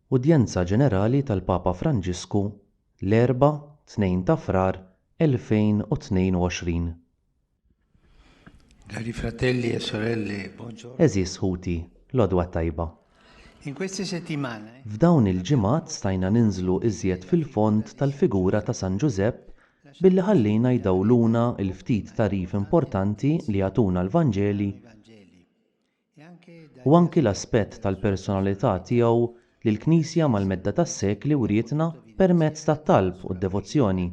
Udjenza Ġenerali tal-Papa Franġisku l-4 2 ta' Frar 2022. Cari fratelli e sorelle, buongiorno. Eżis ħuti, l-għodwa tajba. In queste settimane F'dawn il-ġimgħat stajna ninżlu iżjed fil-fond tal-figura ta' San Giuseppe billi ħallina jdawluna l-ftit tarif importanti li jagħtuna l-Vanġeli u anki l-aspett tal-personalità tiegħu li l-Knisja mal-medda tas-sekli wrietna permezz tat-talb u d-devozzjoni.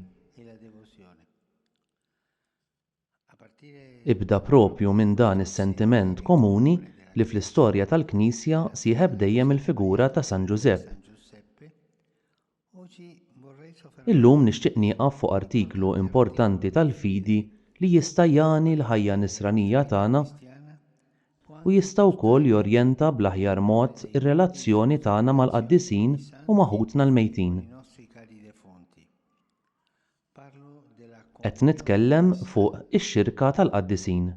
Ibda propju minn dan is-sentiment komuni li fl-istorja tal-Knisja sieħeb dejjem il-figura ta' San Giuseppe. Illum nixtieq nieqaf fuq artiklu importanti tal-fidi li jista' jagħni l-ħajja nisranija tagħna u jista' wkoll jorjenta bl-aħjar mod ir-relazzjoni tagħna mal-qaddisin u maħutna l-mejtin. Qed nitkellem fuq ix-xirka tal-qaddisin.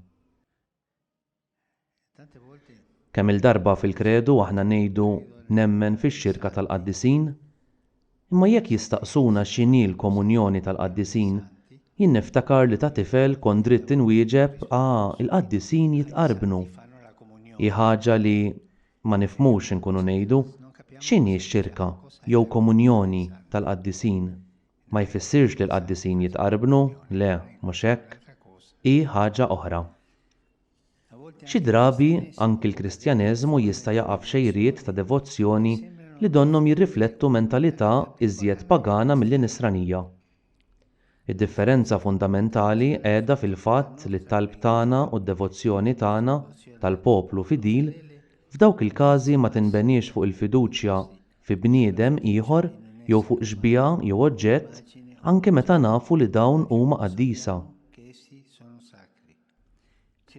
Kemm il-darba fil-kredu aħna ngħidu nemmen fix-xirka tal-qaddisin, imma jekk jistaqsuna x'inhi l-komunjoni tal-qaddisin, jien niftakar li ta' tifel kont dritt inwieġeb il-qaddisin jitqarbnu. Hi ħaġa li ma nifhmux inkunu ngħidu x'inhi x-xirka jew komunjoni tal-qaddisin. Ma jfissirx li l-qaddisin jitqarbnu, le, mhux hekk, hi ħaġa oħra. Xi drabi anki l-Kristjaneżmu jista' jaqa' f'xejriet ta' devozzjoni li donhom jirriflettu mentalità iżjed pagana mill-nisranija. Id-differenza fundamentali qiegħda fil-fatt li t-talb tagħna u d-devozzjoni tagħna tal-poplu fidil f'dawk il-każi ma tinbenix fuq il-fiduċja fi bniedem ieħor jew fuq xbija jew oġġett anke meta nafu li dawn huma qaddiesa.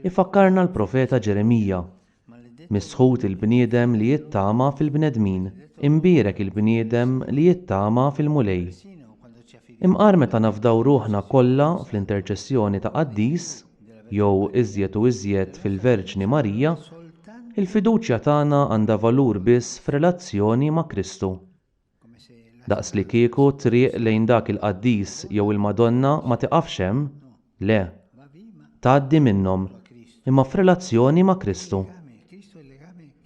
Ifakkarna l-profeta Ġeremija, misħut il-bniedem li jittama fil-bnedmin, imbierek il-bniedem li jittama fil-mulej. Imqar meta nafdaw ruħna kollha fl-interċessjoni ta' qaddis, jew iżjed u iżjed fil-Verġni Marija, il-fiduċja tagħna għandha valur biss f'relazzjoni ma' Kristu. Daqs li kieku triq lejn dak il-qaddis jew il-Madonna ma tiqafx hemm, le, tgħaddi minnhom, imma f'relazzjoni ma' Kristu.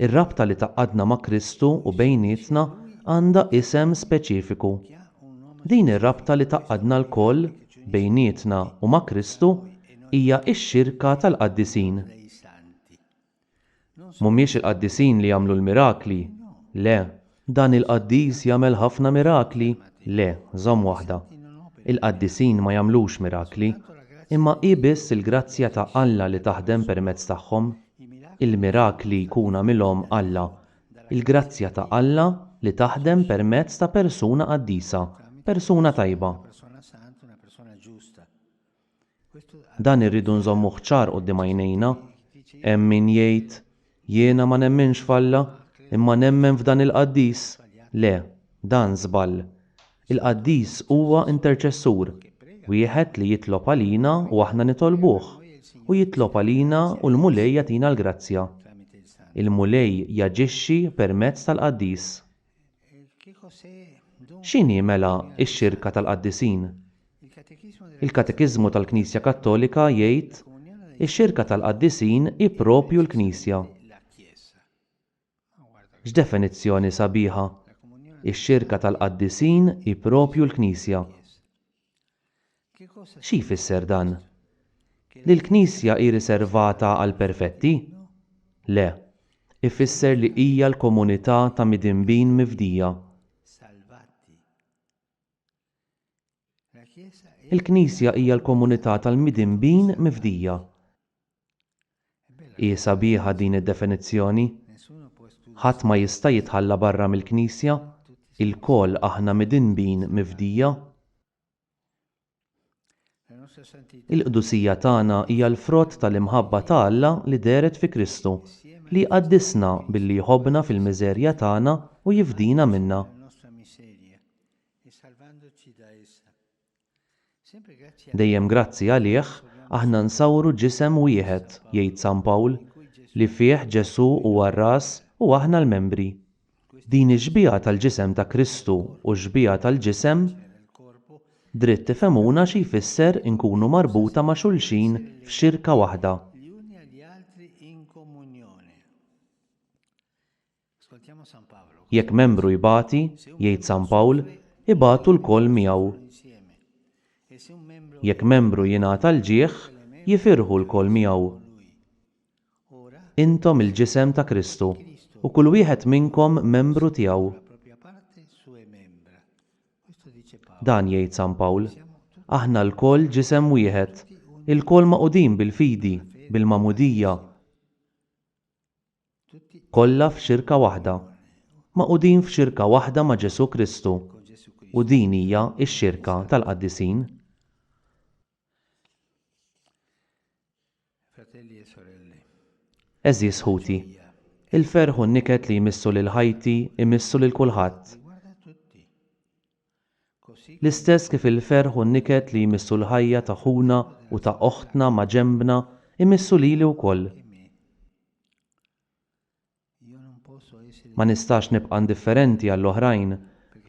Ir-rabta li taqadna ma' Kristu u bejnietna għandha isem speċifiku. Din ir-rabta li taqadna lkoll bejnietna u ma' Kristu hija x-xirka tal-qaddisin. Mhumiex il-qaddisin li jagħmlu l-mirakli, le, dan il-qaddis jagħmel ħafna mirakli, le, żomm waħda. Il-qaddisin ma jagħmlux mirakli, imma hi biss il-grazzja ta' Alla li taħdem permezz tagħhom. Il-mirakli jkun għamilhom Alla, il-grazzja ta' Alla li taħdem permezz ta' persuna qaddisa, persuna tajba. Dan irridu nżommuh ċar quddiem għajnejna, hemm min jgħid jiena ma nemminx f'Alla, imma nemmen f'dan il-qaddis. Le, dan żball. Il-qaddis huwa interċessur, wieħed li jitlob għalina u aħna nitolbuh, u jitlob għalina u l-mulej jagħtina l-grazzja. Il-mulej jaġixxi permezz tal-qaddis. X'inhi mela x-xirka tal-qaddisin? Il-Katekiżmu tal-Knisja Kattolika jgħid ix-xirka tal-qaddisin hi proprju l-Knisja. X'definizzjoni sabiħa? Ix-xirka tal-qaddisin hi proprju l-Knisja. X'i jfisser dan? Li l-Knisja hi riservata għal perfetti? Le, ifisser li hija l-komunità ta' midinbin mifdija. Il-Knisja hija l-komunità tal-midinbin mifdija. Hi sabiħa din id-definizzjoni? Ħadd ma jista' jitħalla barra mill-Knisja, il-koll aħna midinbin mifdija. Il-qdusija tagħna hija l-frott tal-imħabba ta' Alla li deret fi Kristu, li qaddisna billi jħobbna fil-miżerja tagħna u jifdina minnha. Dejjem grazzi għalih aħna nsawru ġisem wieħed, jgħid San Pawl, li fih Ġesu huwa r-ras u aħna l-membri. Din ix-xbija tal-ġisem ta' Kristu u x-xbija tal-ġisem dritt tifhemuna xi jfisser inkunu marbuta ma' xulxin f'xirka waħda. Gli uni agli altri in comunione. Ascoltiamo San Paolo. Jekk membru jibati, jgħid San Pawl, ibatu l-koll miegħu. Insieme. E se un membro Jekk membru jingħata l-ġieħ, jifirħu l-koll miegħu. ora Intom il-ġisem ta' Kristu u kull wieħed minnkom membru tiegħu. la propria parte sue membra. Questo dice Paolo. Dan jgħid San Pawl. Aħna l-koll ġisem wieħed, il-koll maqudin bil-fidi, bil-mamudija, Tutti kollha f'xirka waħda. Maqudin f'xirka waħda ma' Ġesu Kristu con Gesù Cristo. u din hija x-xirka tal-qaddisin. Fratelli e sorelle. Eżis ħuti, il-ferħ u n-niket li jmissu lil ħajti imissu lil kulħadd. Riguarda tutti. Così L-istess kif il-ferħ u n-niket li jmissu l-ħajja ta' ħuna u ta' oħtna ma' ġembna imissu lili wkoll. che me. Io non posso essere Ma nistax nibqa' indifferenti għall-oħrajn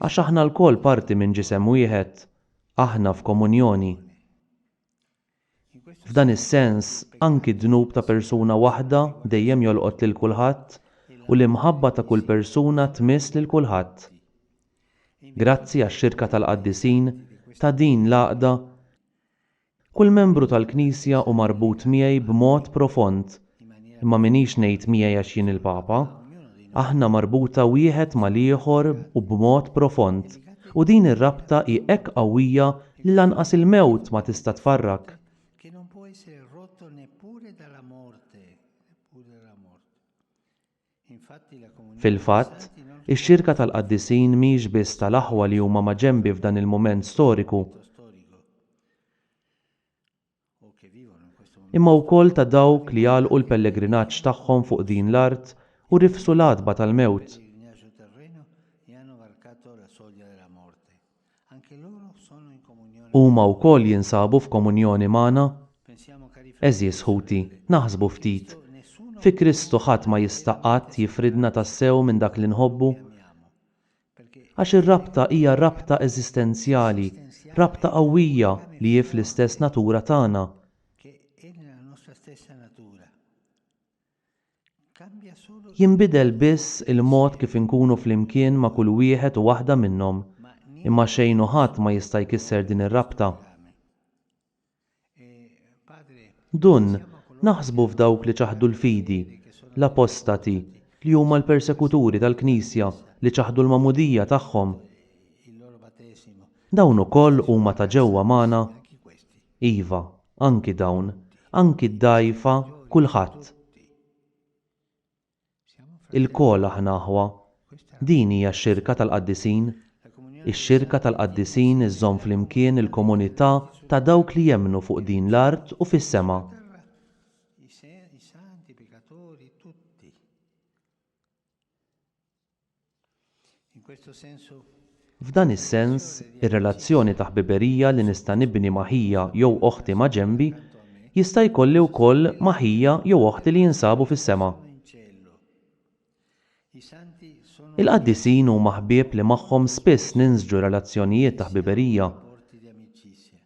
għax aħna l-koll parti minn ġisem wieħed, aħna f'komunjoni. in questo F'dan is-sens anki d-dnub ta' persuna waħda dejjem jolqot lil kulħadd u l-imħabba ta' kull persuna tmiss lil kulħadd. Grazzi għax-xirka tal-qaddisin ta' din l-għaqda, kull membru tal-Knisja u marbut miegħi b'mod profond, in maniera imma minix ngħid miegħi għax jien il-Papa, aħna marbuta wieħed mal-ieħor u b'mod profond, u din ir-rabta hi hekk qawwija li lanqas il-mewt ma tista' tfarrak. che non può essere rotto neppure dalla morte, neppure dalla morte. Infatti la comunione Fil-fatt, ix-xirka tal-qaddisin mhix biss tal-aħwa li huma ma' ġenbi f'dan il-mument storiku, storico o che vivono in questo momento imma wkoll ta' dawk li għalqu l-pellegrinaġġ tagħhom fuq din l-art u rifsu l-għadba tal-mewt. pellegrinaggio terreno e hanno varcato la soglia della morte. Anche loro sono in comunione. Huma wkoll jinsabu f'komunjoni magħna. Pensiamo cari Eżis ħuti, naħsbu ftit. nessuno Fi Kristu ħadd ma jista' qatt jifridna tassew minn dak li nħobbu, amiamo. Perché għax ir-rabta hija rabta eżistenzjali, rabta qawwija li hi fl-istess natura tagħna. che è nella nostra stessa natura. Cambia solo Jinbidel biss il-mod kif inkunu flimkien ma' kull wieħed u waħda minnhom, ma imma xejn u ħadd ma jista' jkisser din ir-rabta. Padre, Dun, naħsbu f'dawk li ċaħdu l-fidi, l-apostati, li huma l-persekuturi tal-Knisja li ċaħdu l-mamudija tagħhom. il loro battesimo, Dawn ukoll huma ta' ġewwa magħna. anche questi. Iva, anki dawn, anki d-dajfa, kulħadd. Siamo Il-kol aħna aħwa. Din hija x-xirka tal-qaddisin. la comunione Ix-xirka tal-qaddisin iżżomm flimkien il-komunità ta' dawk li jemmnu fuq din l-art u fis-sema. terra, i santi, i peccatori, tutti. In questo senso F'dan is-sens, ir-relazzjoni ta' ħbiberija li nista' nibni maħija jew oħti ma' ġenbi jista' jkolli wkoll maħija jew oħti li jinsabu fis-sema. in cielo. I santi sono Il-qaddisin huma ħbieb li magħhom spiss ninsġu relazzjonijiet ta' ħbiberija, porti di amicizia.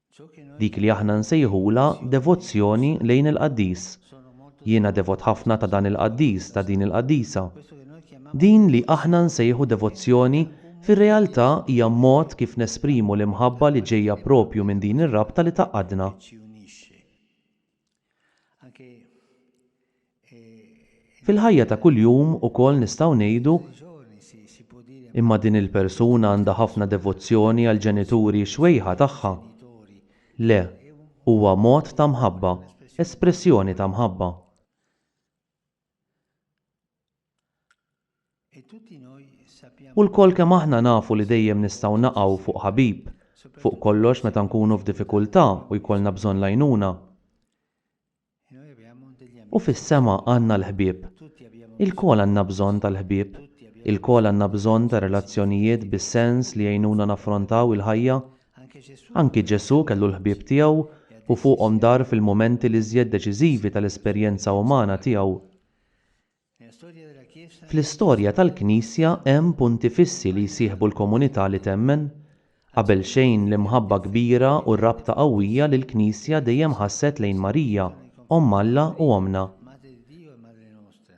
Ciò che noi dik li aħna nsejħula devozzjoni lejn il-qaddis. sono molto Jiena devot ħafna ta' dan il-qaddis, ta' din il-qaddisa. questo che noi chiamiamo Din li aħna nsejħu devozzjoni fir-realtà hija mod kif nesprimu l-imħabba li ġejja propju minn din ir-rabta li taqadna. ci unisce. Anche Fil-ħajja ta' kuljum ukoll nistgħu ngħidu nei giorni si può dire imma din il-persuna għandha ħafna devozzjoni għal ġenituri xwejħa tagħha. genitori Le, huwa mod ta' mħabba, espressjoni ta' mħabba. e tutti noi sappiamo U l-koll kemm aħna nafu li dejjem nistgħu naqgħu fuq ħabib, fuq kollox meta nkunu f'diffikultà u jkollna bżonn lajnuna. e noi abbiamo degli amici, U fis-sema għandna l-ħbieb. tutti abbiamo Il-kol għandna bżonn tal-ħbieb. Il-kol għandna bżonn ta' relazzjonijiet bis-sens li jgħinuna naffrontaw il-ħajja. anche Gesù Anki Ġesu kellu l-ħbieb tiegħu u fuqhom dar fil-momenti li żjed deċiżivi tal-esperjenza umana tiegħu. nella storia della Chiesa Fl-istorja tal-Knisja hemm punti fissi li jsieħbu l-komunità li temmen. Qabel xejn l-imħabba kbira u r-rabta qawwija li l-Knisja dejjem ħasset lejn Marija, Omm Alla u Omna. Madre di Dio e Madre nostra.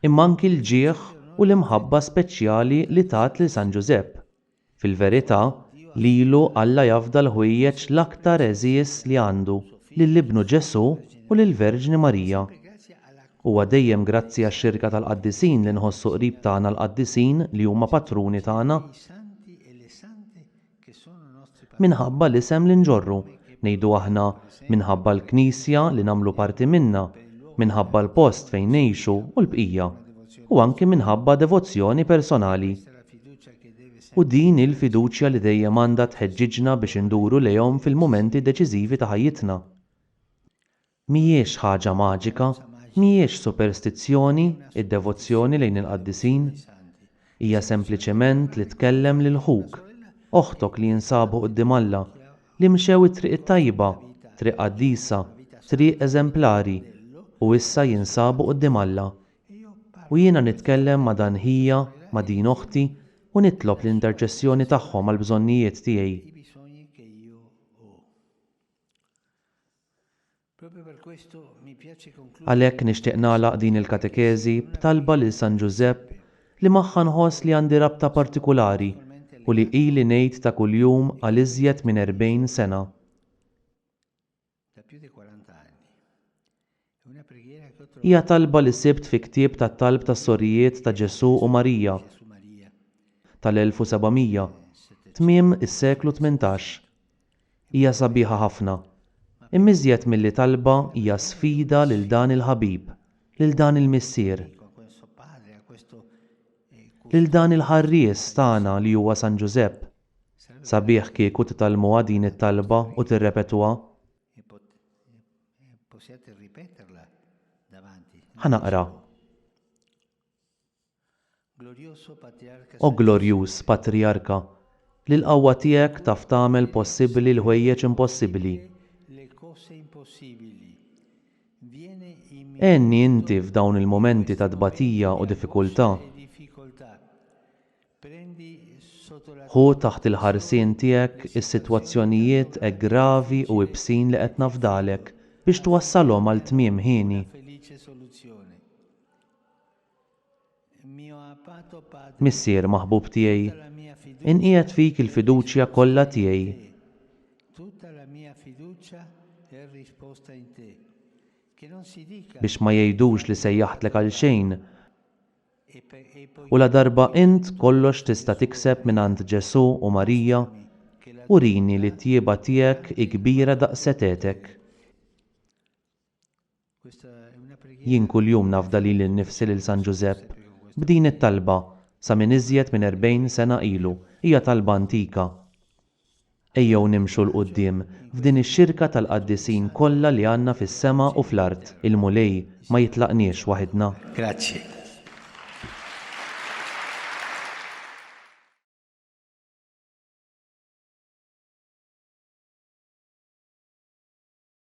Imma anki l-ġieħ u l-imħabba speċjali li tat lil San Giuseppe. Fil-verità, lilu Alla jafda l-ħwejjeġ l-aktar eżies li għandu lill-Ibnu Ġesu u lill-Verġni Marija. Grazie alla Huwa dejjem grazzi għax-xirka tal-qaddisin li nħossu qrib tagħna l-qaddisin li huma patruni tagħna i santi e le sante che sono nostri minħabba l-isem li nġorru. Ngħidu aħna minħabba l-Knisja li nagħmlu parti minnha, minħabba l-post fejn ngħixu u l-bqija, u anke minħabba devozzjoni personali. la fiducia che deve U din il-fiduċja li dejjem għandha tħeġġiġna biex induru lejhom fil-mumenti deċiżivi ta' ħajjitna. Mhijiex ħaġa maġika, mhijiex superstizzjoni id-devozzjoni lejn il-qaddisin. Hija sempliċement li tkellem lil ħuk, oħtok li jinsabu quddiem Alla, li mxew it-triq it-tajba, triq qaddisa, triq eżemplari, u issa jinsabu quddiem Alla. U jiena nitkellem ma' dan ħija, ma' din oħti, u nitlob l-interċessjoni tagħhom għall bżonnijiet tiegħi. i bisogni che io ho. Proprio per questo mi piace concludere Għalhekk nixtieq nagħlaq din il-katekeżi b'talba lil San Giuseppe li magħha nħoss li għandi rabta partikulari u li ili ngħid ta' kuljum għal iżjed minn 40 sena. da più di 40 anni. È una preghiera che ho trovato Hija talba li sibt fi ktieb tat-talb tas-sorijiet ta' Ġesu u Marija su Maria. tal-1700 tmiem is-seklu 18. Hija sabiħa ħafna. Immiżjed milli talba hija sfida lil dan il-ħabib, lil dan il-missier, Con questo padre, a questo lil dan il-ħarries tagħna li huwa San Giuseppe. Sabiħ kieku titalmuha din it-talba u tirrepetuha. possiate ripeterla davanti. Ħanaqra. Glorioso patriarca O glorjus Patriarka, li l-qawwa tiegħek taf tagħmel possibbli l-ħwejjeġ impossibbli. le cose impossibili. Viene in Enni inti f'dawn il-momenti ta' dbatija u diffikultà. e difficoltà. Prendi sotto la Ħu taħt il-ħarsien tiegħek is-sitwazzjonijiet gravi u ibsin li qed nafdalek biex twassalhom għal tmiem ħieni. felice soluzione. Mio amato padre, Missier maħbub tiegħi, tutta la mia fiducia, inqiegħed fik il-fiduċja kollha tiegħi. tutta la mia fiducia è risposta in te. Che non si dica Biex ma jgħidux li sejjaħtlek għal xejn e poi u la darba int kollox tista' tikseb mingħand Ġesu u Marija che la u rini li t-tjieba tiegħek hi kbira daqs setetek. questa è una preghiera Jien kuljum nafda lili nnifsi lil San Giuseppe b'din it-talba sa minn iżjed minn 40 sena ilu. Hija talba antika. Ejjew nimxu l-qudiem f'din ix-xirka tal-qaddisin kollha li għandna fis-sema u fl-art. Il-mulej ma jitlaqniex waħedna. Grazie.